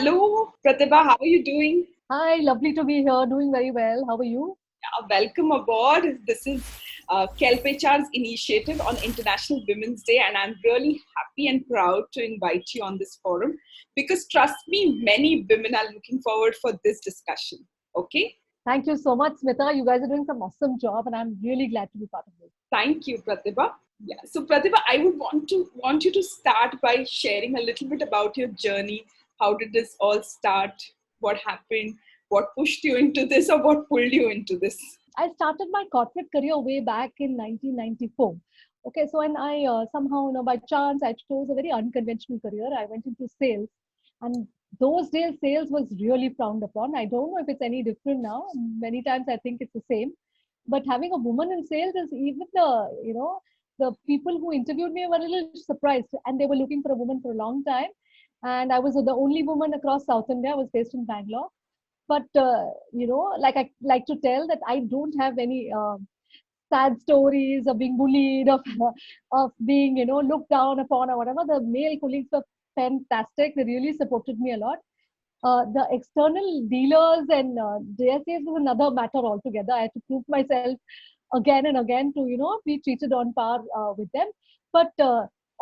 Hello, Pratibha. How are you doing? Hi, lovely to be here. Doing very well. How are you? Welcome aboard. This is Kelpechar's initiative on International Women's Day, and I'm really happy and proud to invite you on this forum because, trust me, many women are looking forward for this discussion. Okay? Thank you so much, Smita. You guys are doing some awesome job, and I'm really glad to be part of this. Thank you, Pratibha. Yeah. So, Pratibha, I would want you to start by sharing a little bit about your journey. How did this all start? What happened? What pushed you into this, or what pulled you into this? I started my corporate career way back in 1994. Okay, so when I somehow, by chance, I chose a very unconventional career. I went into sales, and those days, sales was really frowned upon. I don't know if it's any different now. Many times, I think it's the same. But having a woman in sales is even the people who interviewed me were a little surprised, and they were looking for a woman for a long time. And I was the only woman across South India. I was based in Bangalore, but like I like to tell that I don't have any sad stories of being bullied, of of being looked down upon or whatever. The male colleagues were fantastic. They really supported me a lot. The external dealers and JSAs was another matter altogether. I had to prove myself again and again to be treated on par with them. But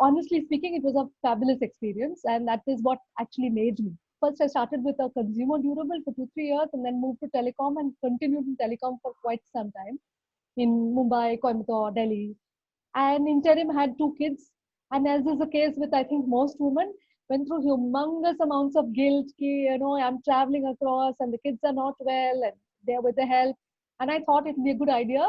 honestly speaking, it was a fabulous experience, and that is what actually made me. First, I started with a consumer durable for 2 3 years, and then moved to telecom and continued in telecom for quite some time in Mumbai, Coimbatore, Delhi, and interim had 2 kids. And as is the case with I think most women, went through humongous amounts of guilt. I'm traveling across and the kids are not well and they're with the help. And I thought it would be a good idea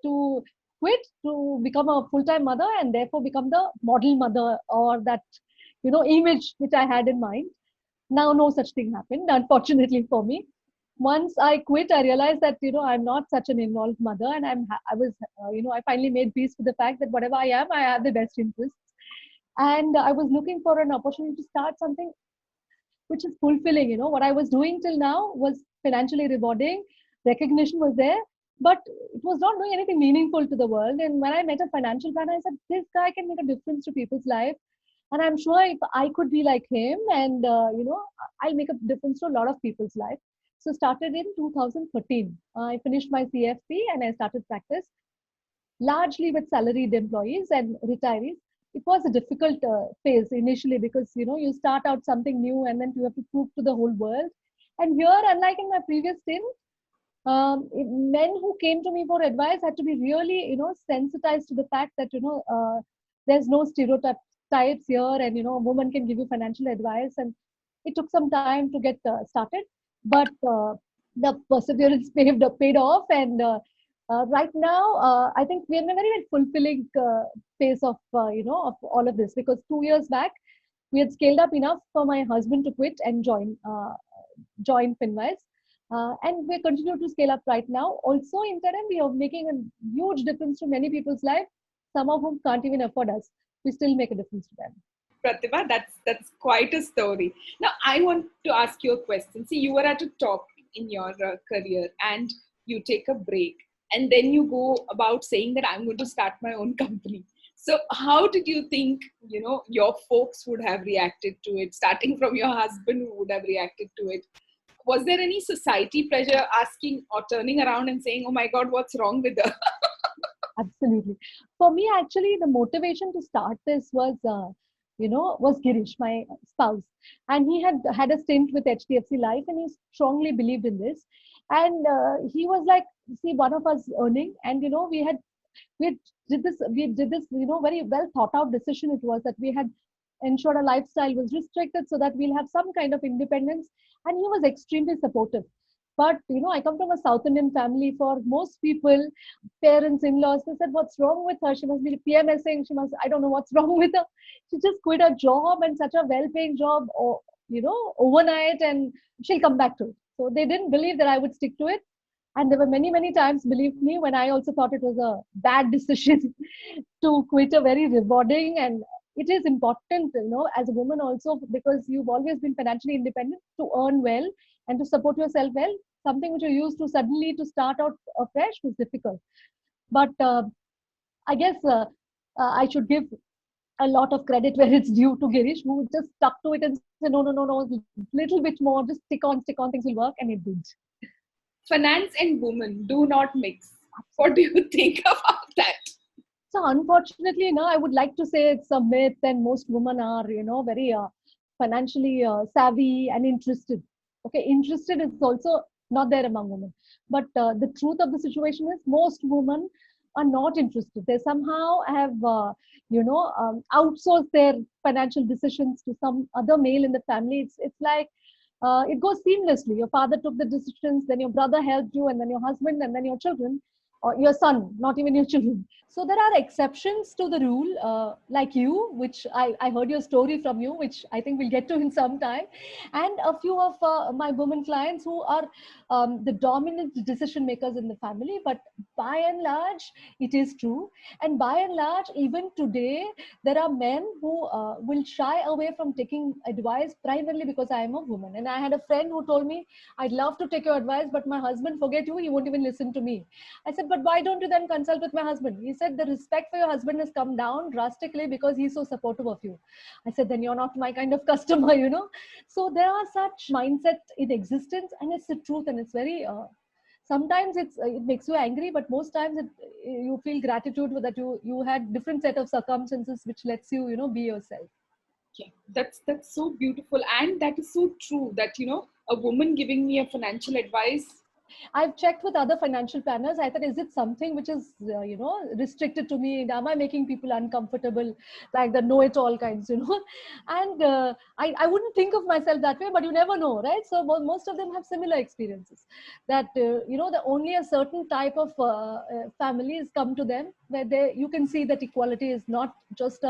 to quit to become a full-time mother and therefore become the model mother or that image which I had in mind. Now, no such thing happened, unfortunately for me. Once I quit, I realized that I'm not such an involved mother, and I was I finally made peace with the fact that whatever I am, I have the best interests, and I was looking for an opportunity to start something which is fulfilling. What I was doing till now was financially rewarding, recognition was there, but it was not doing anything meaningful to the world. And when I met a financial planner, I said, this guy can make a difference to people's life. And I'm sure if I could be like him and, I'll make a difference to a lot of people's life. So started in 2013. I finished my CFP and I started practice largely with salaried employees and retirees. It was a difficult phase initially because you start out something new and then you have to prove to the whole world. And here, unlike in my previous stint, men who came to me for advice had to be really sensitized to the fact that there's no stereotypes here, and a woman can give you financial advice. And it took some time to get started, but the perseverance paid off. And right now, I think we're in a very, very fulfilling phase of of all of this, because 2 years back we had scaled up enough for my husband to quit and join Finwise. And we continue to scale up right now. Also, in interim, we are making a huge difference to many people's life, some of whom can't even afford us. We still make a difference to them. Pratibha, that's quite a story. Now, I want to ask you a question. See, you were at a top in your career, and you take a break, and then you go about saying that I'm going to start my own company. So, how did you think your folks would have reacted to it? Starting from your husband, who would have reacted to it? Was there any society pressure asking or turning around and saying, "Oh my God, what's wrong with her?" Absolutely. For me, actually, the motivation to start this was Girish, my spouse, and he had a stint with HDFC Life, and he strongly believed in this. And he was like, "See, one of us earning, and we did this, very well thought out decision. It was that we had ensured a lifestyle was restricted so that we'll have some kind of independence." And he was extremely supportive. But I come from a South Indian family. For most people, parents, in-laws, they said, "What's wrong with her? She must be PMSing. She must, I don't know what's wrong with her. She just quit her job, and such a well-paying job, or overnight, and she'll come back to it." So they didn't believe that I would stick to it. And there were many, many times, believe me, when I also thought it was a bad decision to quit a very rewarding. And it is important, as a woman also, because you've always been financially independent, to earn well and to support yourself well. Something which you used to suddenly to start out afresh was difficult. But I guess I should give a lot of credit where it's due to Girish, who just stuck to it and said, no, no, no, no, little bit more, just stick on, things will work, and it did. Finance and women do not mix. What do you think about that? So unfortunately, I would like to say it's a myth, and most women are, very financially savvy and interested. Okay, interested is also not there among women. But the truth of the situation is most women are not interested. They somehow have, outsourced their financial decisions to some other male in the family. It's like it goes seamlessly. Your father took the decisions, then your brother helped you, and then your husband, and then your children, or your son, not even your children. So there are exceptions to the rule, like you, which I heard your story from you, which I think we'll get to in some time, and a few of my women clients who are the dominant decision makers in the family. But by and large, it is true. And by and large, even today, there are men who will shy away from taking advice primarily because I am a woman. And I had a friend who told me, I'd love to take your advice, but my husband, forget you, he won't even listen to me. I said, but why don't you then consult with my husband? He said, the respect for your husband has come down drastically because he's so supportive of you. I said, then you're not my kind of customer, So there are such mindsets in existence, and it's the truth, and it's very, sometimes it makes you angry, but most times you feel gratitude that you had different set of circumstances which lets you, be yourself. Yeah, that's so beautiful, and that is so true that a woman giving me a financial advice. I've checked with other financial planners. I thought, is it something which is, restricted to me? Am I making people uncomfortable? Like the know-it-all kinds, And I wouldn't think of myself that way, but you never know, right? So most of them have similar experiences. That, the only a certain type of families come to them where you can see that equality is not just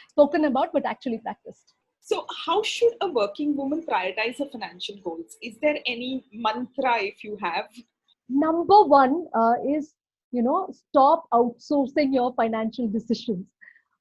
spoken about, but actually practiced. So how should a working woman prioritize her financial goals? Is there any mantra if you have? Number one is, stop outsourcing your financial decisions.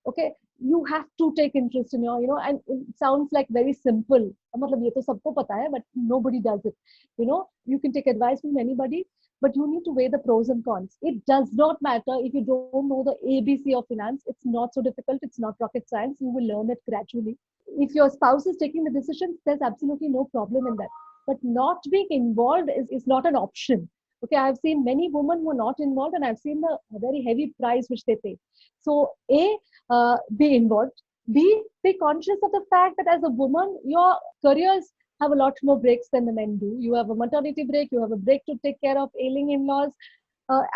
Okay, you have to take interest in your, and it sounds like very simple. मतलब ये तो सबको पता है, but nobody does it. You can take advice from anybody, but you need to weigh the pros and cons. It does not matter if you don't know the ABC of finance. It's not so difficult. It's not rocket science. You will learn it gradually. If your spouse is taking the decisions, there's absolutely no problem in that. But not being involved is not an option. Okay, I've seen many women who are not involved, and I've seen the very heavy price which they pay. So, be involved. B, be conscious of the fact that as a woman, your careers have a lot more breaks than the men do. You have a maternity break, you have a break to take care of ailing in-laws,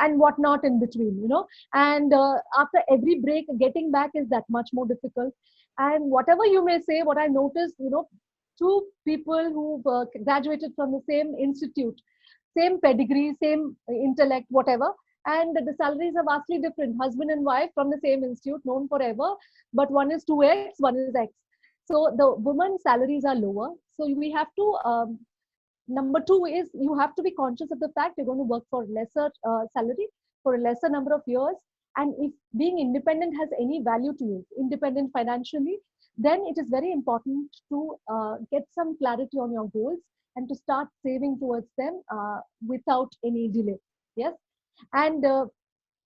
and whatnot in between, And after every break, getting back is that much more difficult. And whatever you may say, what I noticed, two people who graduated from the same institute, same pedigree, same intellect, whatever, and the salaries are vastly different. Husband and wife from the same institute, known forever, but one is 2x, one is x. So the women's salaries are lower. So we have to, number two is you have to be conscious of the fact you're going to work for lesser salary for a lesser number of years. And if being independent has any value to you, independent financially, then it is very important to get some clarity on your goals and to start saving towards them without any delay. Yes. And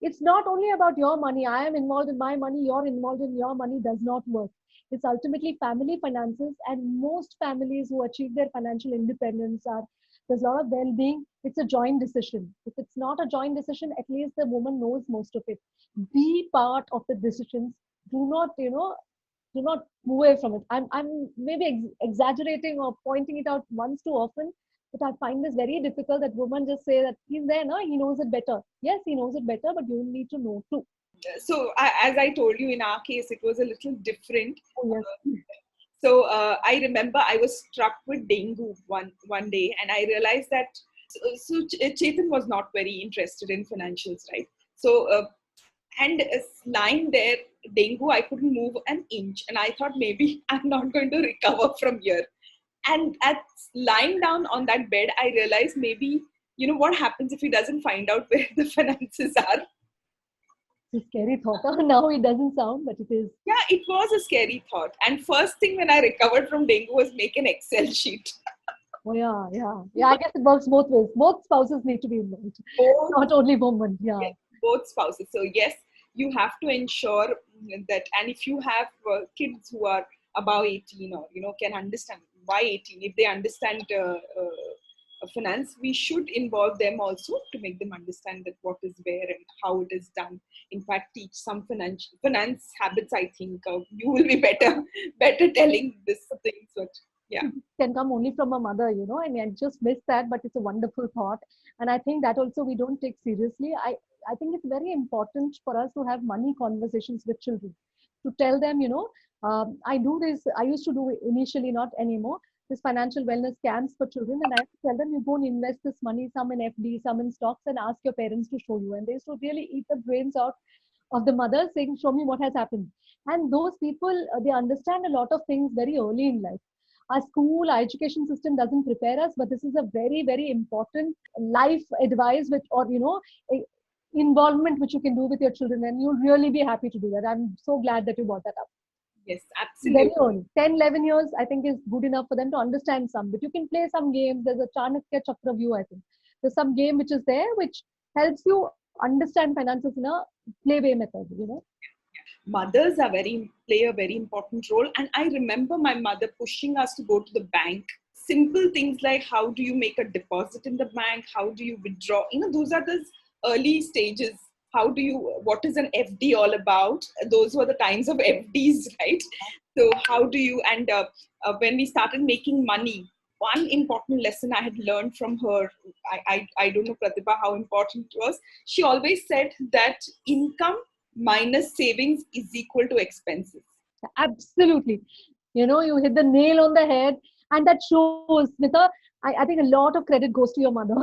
it's not only about your money. I am involved in my money, you're involved in your money does not work. It's ultimately family finances, and most families who achieve their financial independence there's a lot of well-being. It's a joint decision. If it's not a joint decision, at least the woman knows most of it. Be part of the decisions. Do not, do not move away from it. I'm maybe exaggerating or pointing it out once too often, but I find this very difficult that women just say that he's there, no, he knows it better. Yes, he knows it better, but you need to know too. So as I told you, in our case, it was a little different. Oh, yes. So I remember I was struck with dengue one day, and I realized that Chetan was not very interested in financials, right? So and lying there, dengue, I couldn't move an inch, and I thought maybe I'm not going to recover from here. And at lying down on that bed, I realized maybe what happens if he doesn't find out where the finances are. It's a scary thought. Now it doesn't sound, but it is. Yeah, it was a scary thought. And first thing when I recovered from dengue was make an Excel sheet. Oh, yeah. I guess it works both ways. Both spouses need to be involved. Not only women. Yeah. Yes, both spouses. So yes, you have to ensure that, and if you have kids who are above 18, or can understand why 18, if they understand finance, we should involve them also to make them understand that what is where and how it is done. In fact, teach some finance habits. I think you will be better telling this things, but yeah, can come only from a mother, and I just miss that, but it's a wonderful thought. And I think that also we don't take seriously. I think it's very important for us to have money conversations with children, to tell them, I do this, I used to do it initially, not anymore, this financial wellness camps for children. And I tell them, you go and invest this money, some in FD, some in stocks, and ask your parents to show you. And they used to really eat the brains out of the mother, saying, show me what has happened. And those people, they understand a lot of things very early in life. Our school, our education system doesn't prepare us, but this is a very, very important life advice, which, or, involvement which you can do with your children, and you'll really be happy to do that. I'm so glad that you brought that up. Yes, absolutely. Very early. 10, 11 years, I think, is good enough for them to understand some. But you can play some games. There's a Chanakya Chakravyu, I think. There's some game which is there, which helps you understand finances in a playway method, Mothers play a very important role. And I remember my mother pushing us to go to the bank. Simple things like, how do you make a deposit in the bank? How do you withdraw? Those are those early stages. What is an FD all about? Those were the times of FDs, right? So how do you, and when we started making money, one important lesson I had learned from her, I don't know, Pratibha, how important it was. She always said that income minus savings is equal to expenses. Absolutely. You hit the nail on the head, and that shows, Smita, I think a lot of credit goes to your mother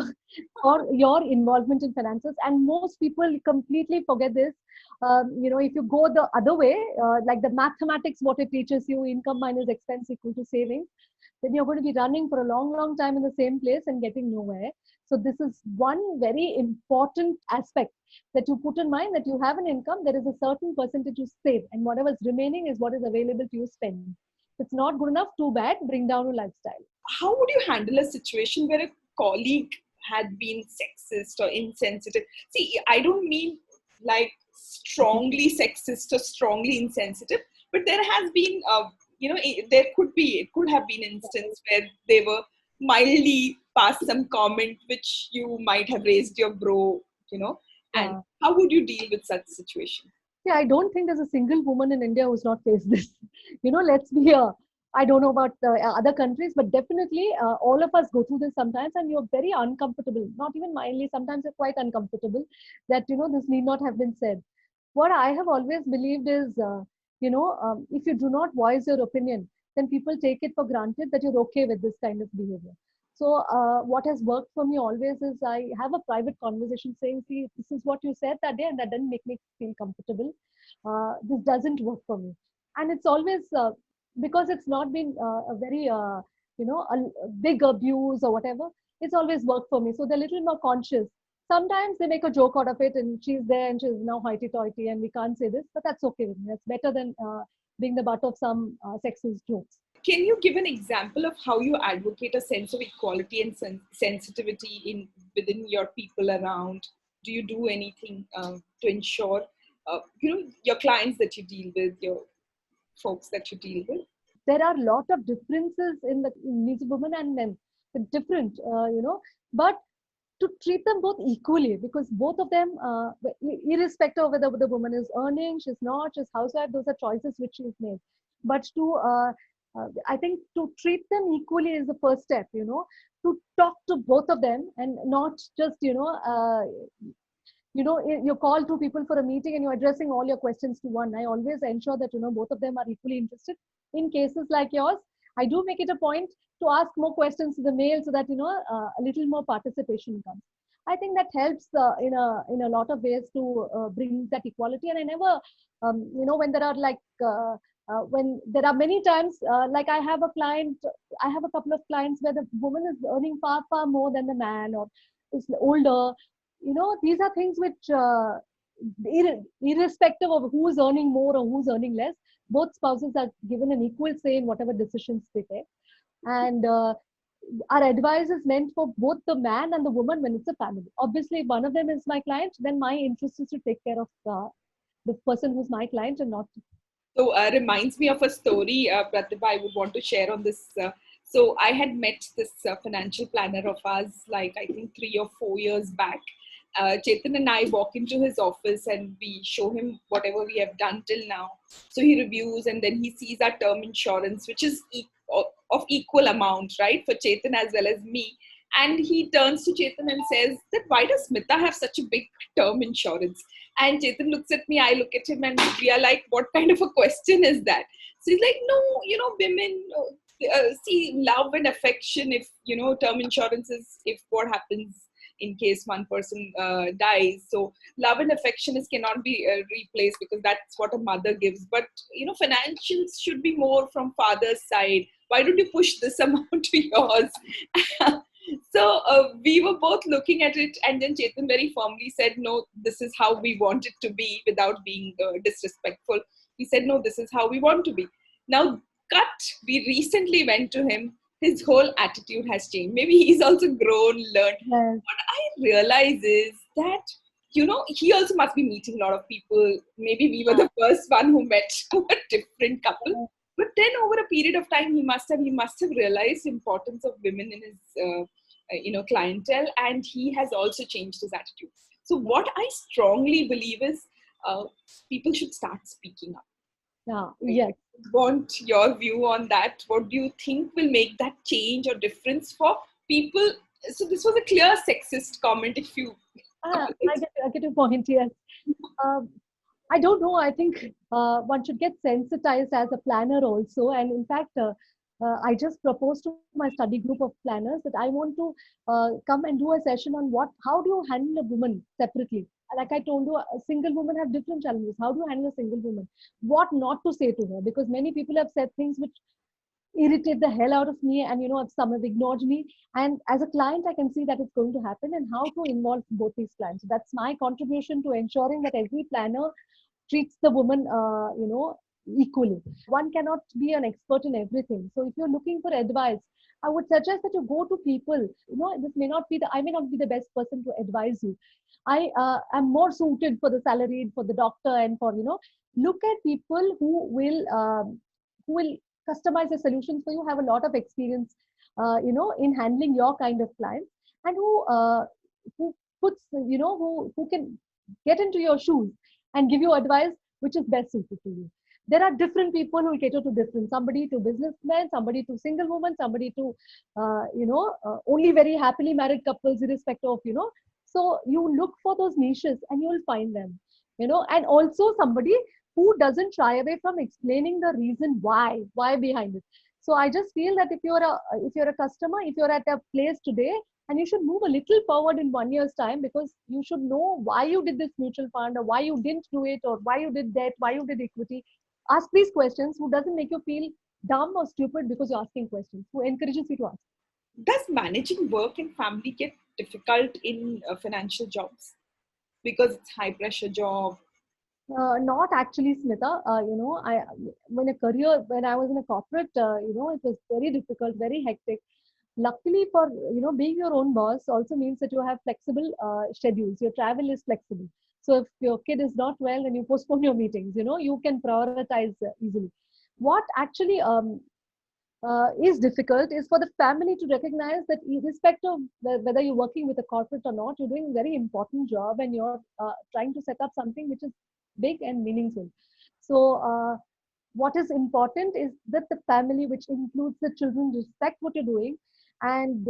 for your involvement in finances. And most people completely forget this. If you go the other way, like the mathematics, what it teaches you, income minus expense equal to savings, then you're going to be running for a long, long time in the same place and getting nowhere. So this is one very important aspect that you put in mind, that you have an income, there is a certain percentage you save, and whatever is remaining is what is available to you spend. If it's not good enough, too bad, bring down your lifestyle. How would you handle a situation where a colleague had been sexist or insensitive? See, I don't mean like strongly sexist or strongly insensitive, but there has been, it could have been instance where they were mildly past some comment which you might have raised your bro, and how would you deal with such situation? Yeah, I don't think there's a single woman in India who's not faced this. Let's be I don't know about other countries, but definitely all of us go through this sometimes, and you're very uncomfortable, not even mildly, sometimes you're quite uncomfortable that, this need not have been said. What I have always believed is, if you do not voice your opinion, then people take it for granted that you're okay with this kind of behavior. So what has worked for me always is I have a private conversation saying, see, this is what you said that day, and that doesn't make me feel comfortable. This doesn't work for me. And it's always, because it's not been a very, a big abuse or whatever, it's always worked for me. So they're a little more conscious. Sometimes they make a joke out of it, and she's there and she's now hoity-toity and we can't say this, but that's okay with me. That's better than being the butt of some sexist jokes. Can you give an example of how you advocate a sense of equality and sensitivity within your people around? Do you do anything to ensure, your clients that you deal with, your folks that you deal with? There are a lot of differences in the needs of women and men. They're different, but to treat them both equally, because both of them, irrespective of whether the woman is earning, she's not, she's housewife, those are choices which she's made. But I think to treat them equally is the first step, to talk to both of them and not just, you call two people for a meeting and you're addressing all your questions to one. I always ensure that, both of them are equally interested. In cases like yours, I do make it a point to ask more questions to the male so that, a little more participation comes. I think that helps in a lot of ways to bring that equality. And I never, when there are when there are many times, like I have a couple of clients where the woman is earning far, far more than the man, or is older. These are things which, irrespective of who's earning more or who's earning less, both spouses are given an equal say in whatever decisions they take. And our advice is meant for both the man and the woman when it's a family. Obviously, if one of them is my client, then my interest is to take care of the person who's my client and not. So reminds me of a story, Pratibha, I would want to share on this. So I had met this financial planner of ours, like I think 3 or 4 years back. Chetan and I walk into his office and we show him whatever we have done till now. So he reviews and then he sees our term insurance, which is of equal amount, right, for Chetan as well as me. And he turns to Chetan and says that why does Smita have such a big term insurance? And Chetan looks at me, I look at him, and we are like, what kind of a question is that? So he's like, no, women see love and affection. If, term insurance is if what happens in case one person dies. So love and affection cannot be replaced because that's what a mother gives. But, financials should be more from father's side. Why don't you push this amount to yours? So we were both looking at it, and then Chetan very firmly said, no, this is how we want it to be, without being disrespectful. He said, no, this is how we want to be. Now, we recently went to him. His whole attitude has changed. Maybe he's also grown, learned. Yes. What I realize is that, he also must be meeting a lot of people. Maybe we were the first one who met a different couple. But then over a period of time, he must have realized the importance of women in his clientele, and he has also changed his attitude. So what I strongly believe is people should start speaking up. Yeah. Yes. I want your view on that. What do you think will make that change or difference for people? So this was a clear sexist comment. If you, I get your point. Yes. I don't know. I think one should get sensitized as a planner also. And in fact, I just proposed to my study group of planners that I want to come and do a session on how do you handle a woman separately? Like I told you, a single woman have different challenges. How do you handle a single woman? What not to say to her? Because many people have said things which irritate the hell out of me, and some have ignored me. And as a client, I can see that it's going to happen, and how to involve both these clients. So that's my contribution to ensuring that every planner treats the woman, equally. One cannot be an expert in everything. So if you're looking for advice, I would suggest that you go to people. This I may not be the best person to advise you. I am more suited for the salaried, for the doctor, and for, look at people who will customize the solutions for you, have a lot of experience, in handling your kind of clients, and who puts, who can get into your shoes and give you advice which is best suited to you. There are different people who cater to different, somebody to businessmen, somebody to single women, somebody to, only very happily married couples, irrespective of, so you look for those niches and you will find them, and also somebody who doesn't shy away from explaining the reason why behind it. So I just feel that if you're a customer, if you're at a place today, and you should move a little forward in 1 year's time, because you should know why you did this mutual fund, or why you didn't do it, or why you did debt, why you did equity. Ask these questions. Who doesn't make you feel dumb or stupid because you're asking questions? Who encourages you to ask? Does managing work and family get difficult in financial jobs because it's high pressure job? Not actually, Smita. When I was in a corporate, it was very difficult, very hectic. Luckily, for being your own boss also means that you have flexible schedules. Your travel is flexible. So if your kid is not well, then you postpone your meetings. You can prioritize easily. What actually is difficult is for the family to recognize that, irrespective of whether you're working with a corporate or not, you're doing a very important job, and you're trying to set up something which is big and meaningful. So what is important is that the family, which includes the children, respect what you're doing, and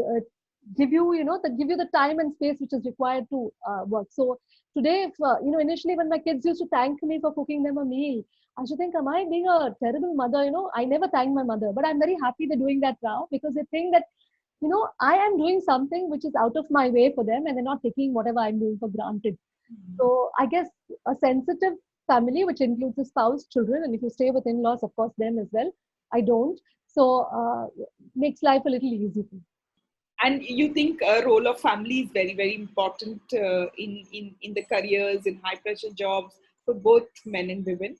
give you the time and space which is required to work. So today, if initially when my kids used to thank me for cooking them a meal, I should think, am I being a terrible mother? I never thank my mother, but I'm very happy they're doing that now, because they think that I am doing something which is out of my way for them, and they're not taking whatever I'm doing for granted. So I guess a sensitive family, which includes the spouse, children, and if you stay with in-laws, of course, them as well. I don't. So makes life a little easier. And you think a role of family is very, very important in the careers, in high pressure jobs for both men and women?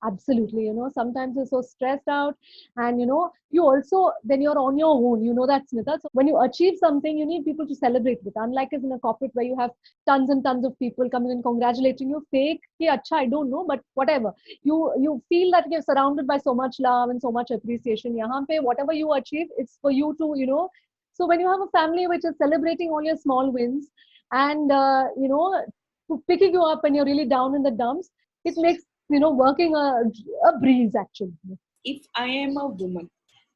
Absolutely. Sometimes you're so stressed out, and you also, then you're on your own. That, Smita. So when you achieve something, you need people to celebrate with. Unlike as in a corporate where you have tons and tons of people coming and congratulating you, fake, yeah, acha, I don't know, but whatever. You feel that you're surrounded by so much love and so much appreciation. Yahan pe, whatever you achieve, it's for you to. So when you have a family which is celebrating all your small wins and, picking you up when you're really down in the dumps, it makes working a breeze actually. If I am a woman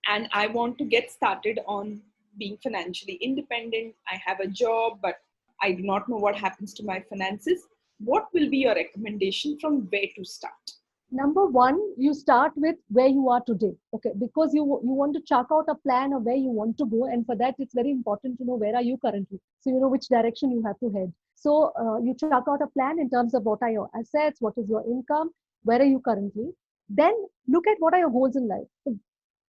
and I want to get started on being financially independent, I have a job, but I do not know what happens to my finances, what will be your recommendation from where to start? Number one, you start with where you are today, okay? Because you want to chalk out a plan of where you want to go, and for that, it's very important to know where are you currently, so you know which direction you have to head. So you chalk out a plan in terms of what are your assets, what is your income, where are you currently. Then look at what are your goals in life. The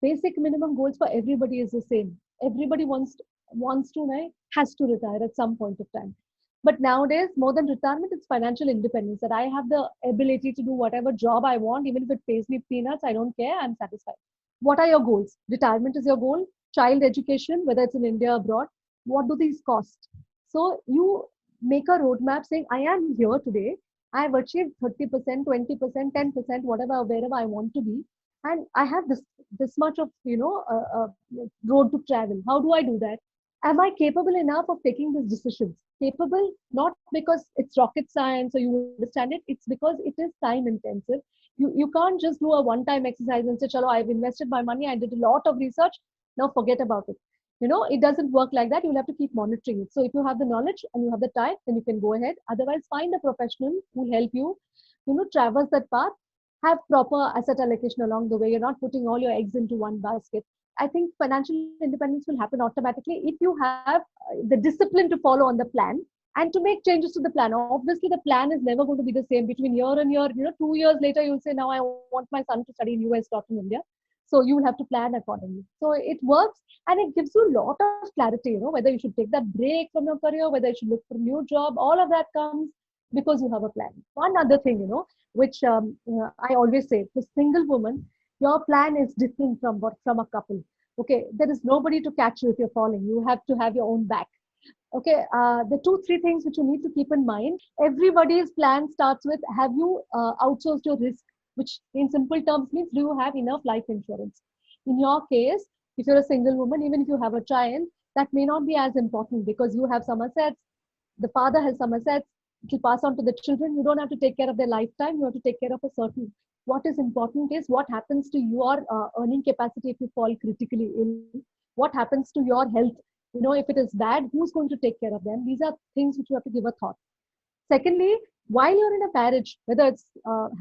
basic minimum goals for everybody is the same. Everybody wants to, right, has to retire at some point of time. But nowadays, more than retirement, it's financial independence, that I have the ability to do whatever job I want, even if it pays me peanuts, I don't care, I'm satisfied. What are your goals? Retirement is your goal, child education, whether it's in India or abroad. What do these cost? So you make a roadmap saying, I am here today. I've achieved 30%, 20%, 10%, whatever, wherever I want to be. And I have this much of, road to travel. How do I do that? Am I capable enough of taking these decisions? Capable, not because it's rocket science or you understand it, it's because it is time intensive. You can't just do a one time exercise and say, chalo, I've invested my money, I did a lot of research, now forget about it. It doesn't work like that. You'll have to keep monitoring it. So if you have the knowledge and you have the time, then you can go ahead. Otherwise, find a professional who will help you, traverse that path. Have proper asset allocation along the way. You're not putting all your eggs into one basket. I think financial independence will happen automatically if you have the discipline to follow on the plan and to make changes to the plan. Obviously, the plan is never going to be the same between year and year. 2 years later, you'll say, now I want my son to study in US, not in India. So you will have to plan accordingly. So it works and it gives you a lot of clarity, whether you should take that break from your career, whether you should look for a new job. All of that comes because you have a plan. One other thing, which I always say, for single woman, your plan is different from a couple. Okay, there is nobody to catch you if you're falling. You have to have your own back. Okay, the 2-3 things which you need to keep in mind. Everybody's plan starts with, have you outsourced your risk, which in simple terms means, do you have enough life insurance? In your case, if you're a single woman, even if you have a child, that may not be as important because you have some assets, the father has some assets, it will pass on to the children. You don't have to take care of their lifetime. You have to take care of a certain. What is important is what happens to your earning capacity if you fall critically ill. What happens to your health? If it is bad, who's going to take care of them? These are things which you have to give a thought. Secondly, while you're in a marriage, whether it's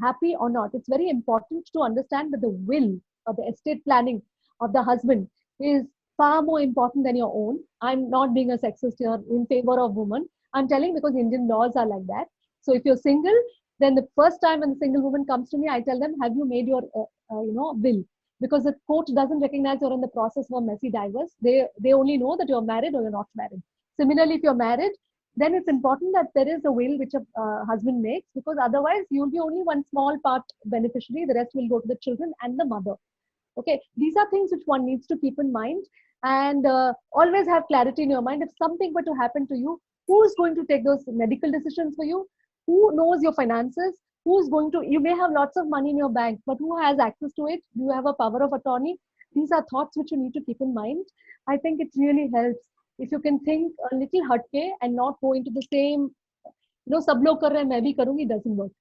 happy or not, it's very important to understand that the will or the estate planning of the husband is far more important than your own. I'm not being a sexist here in favor of women. I'm telling because Indian laws are like that. So if you're single, then the first time when the single woman comes to me, I tell them, have you made your, will? Because the court doesn't recognize you're in the process of a messy divorce. They only know that you're married or you're not married. Similarly, if you're married, then it's important that there is a will which a husband makes, because otherwise you'll be only one small part beneficiary. The rest will go to the children and the mother. Okay, these are things which one needs to keep in mind, and always have clarity in your mind. If something were to happen to you, who's going to take those medical decisions for you? Who knows your finances? Who's going to, you may have lots of money in your bank, but who has access to it? Do you have a power of attorney? These are thoughts which you need to keep in mind. I think it really helps if you can think a little hatke and not go into the same, sab log kar rahe hain, main bhi karungi, doesn't work.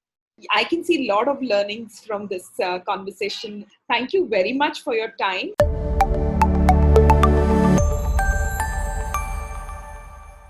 I can see a lot of learnings from this conversation. Thank you very much for your time.